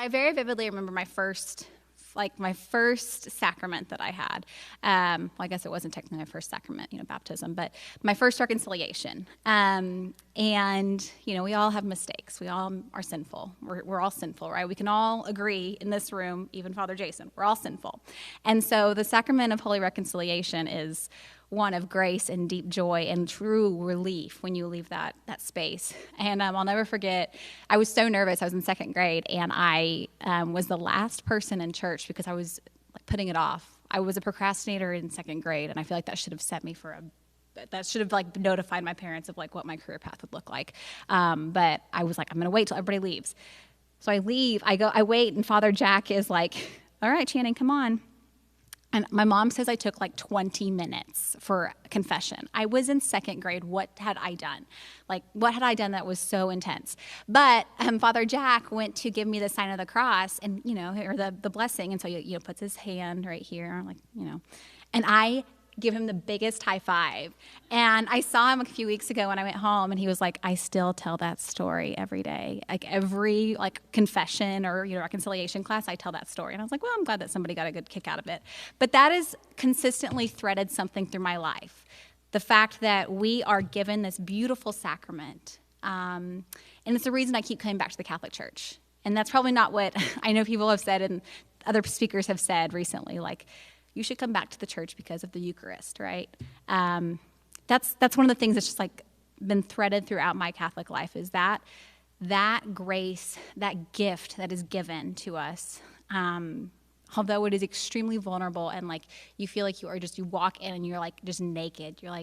I very vividly remember my first sacrament that I had. Well, I guess it wasn't technically my first sacrament, baptism, but my first reconciliation. And, we all have mistakes. We all are sinful. We're all sinful, right? We can all agree in this room, even Father Jason, we're all sinful. And so the sacrament of Holy Reconciliation is one of grace and deep joy and true relief when you leave that space. And I'll never forget, I was so nervous. I was in second grade, and I was the last person in church because I was putting it off. I was a procrastinator in second grade, and I feel like that should have set me that should have notified my parents of what my career path would look like. But I was like, I'm going to wait till everybody leaves. So I leave, I wait, and Father Jack is like, all right, Channing, come on. And my mom says I took 20 minutes for confession. I was in second grade. What had I done? What had I done that was so intense? But Father Jack went to give me the sign of the cross and, or the blessing. And so, puts his hand right here, and I give him the biggest high five. And I saw him a few weeks ago when I went home, and he was like, I still tell that story every day. Every confession or reconciliation class, I tell that story. And I was like, well, I'm glad that somebody got a good kick out of it. But that has consistently threaded something through my life. The fact that we are given this beautiful sacrament. And it's the reason I keep coming back to the Catholic Church. And that's probably not what I know people have said and other speakers have said recently, you should come back to the church because of the Eucharist, right? That's one of the things that's just been threaded throughout my Catholic life is that grace, that gift that is given to us, although it is extremely vulnerable and you feel like you walk in and you're just naked. You're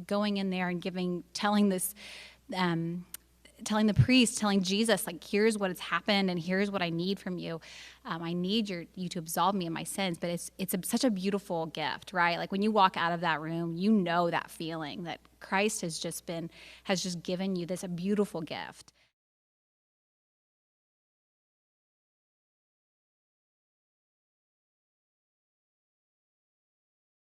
going in there and telling the priest, telling Jesus, here's what has happened and here's what I need from you. I need you to absolve me of my sins. But it's such a beautiful gift, right? When you walk out of that room, that feeling that Christ has just given you a beautiful gift.